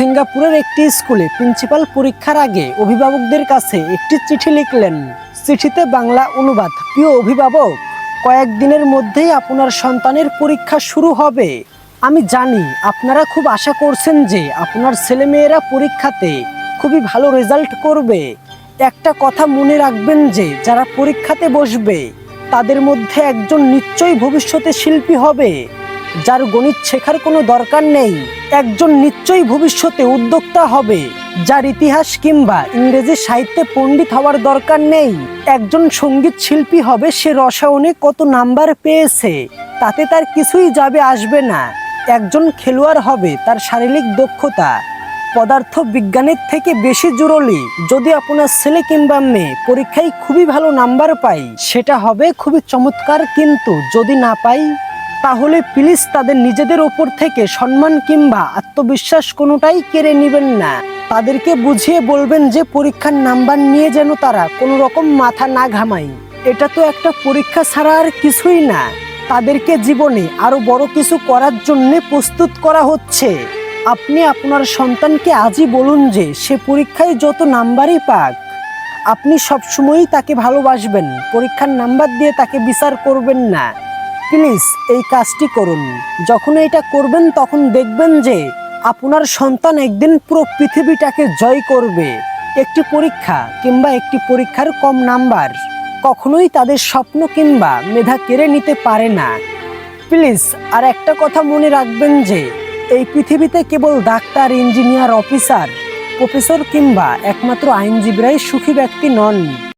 সিঙ্গাপুরের একটি স্কুলে প্রিন্সিপাল পরীক্ষার আগে অভিভাবকদের কাছে একটি চিঠি লিখলেন। চিঠিতে বাংলা অনুবাদ: প্রিয় অভিভাবক, কয়েকদিনের মধ্যেই আপনার সন্তানের পরীক্ষা শুরু হবে। আমি জানি আপনারা খুব আশা করছেন যে আপনার ছেলেমেয়েরা পরীক্ষাতে খুবই ভালো রেজাল্ট করবে। একটা কথা মনে রাখবেন যে যারা পরীক্ষাতে বসবে তাদের মধ্যে একজন নিশ্চয়ই ভবিষ্যতে শিল্পী হবে, যার গণিত শেখার কোনো দরকার নেই। একজন নিশ্চয়ই ভবিষ্যতে উদ্যোক্তা হবে, যার ইতিহাস কিংবা ইংরেজি সাহিত্যে পণ্ডিত হওয়ার দরকার নেই। একজন সঙ্গীত শিল্পী হবে, সে রসায়নে কত নাম্বার পেয়েছে তাতে তার কিছুই যাবে আসবে না। একজন খেলোয়াড় হবে, তার শারীরিক দক্ষতা পদার্থ বিজ্ঞানের থেকে বেশি জরুরি। যদি আপনার ছেলে কিংবা মেয়ে পরীক্ষায় খুবই ভালো নাম্বার পায় সেটা হবে খুবই চমৎকার, কিন্তু যদি না পাই তাহলে প্লিজ তাদের নিজেদের ওপর থেকে সম্মান কিংবা আত্মবিশ্বাস কোনোটাই কেড়ে নেবেন না। তাদেরকে বুঝিয়ে বলবেন যে পরীক্ষার নাম্বার নিয়ে যেন তারা কোনো রকম মাথা না ঘামায়। এটা তো একটা পরীক্ষা ছাড়া আর কিছুই না। তাদেরকে জীবনে আরো বড় কিছু করার জন্য প্রস্তুত করা হচ্ছে। আপনি আপনার সন্তানকে আজই বলুন যে সে পরীক্ষায় যত নাম্বারই পাক, আপনি সবসময়ই তাকে ভালোবাসবেন। পরীক্ষার নাম্বার দিয়ে তাকে বিচার করবেন না। প্লিজ এই কাজটি করুন। যখন এটা করবেন তখন দেখবেন যে আপনার সন্তান একদিন পুরো পৃথিবীটাকে জয় করবে। একটি পরীক্ষা কিংবা একটি পরীক্ষার কম নাম্বার কখনোই তাদের স্বপ্ন কিংবা মেধা কেড়ে নিতে পারে না। প্লিজ আর একটা কথা মনে রাখবেন যে এই পৃথিবীতে কেবল ডাক্তার, ইঞ্জিনিয়ার, অফিসার, প্রফেসর কিংবা একমাত্র আইনজীবীরাই সুখী ব্যক্তি নন।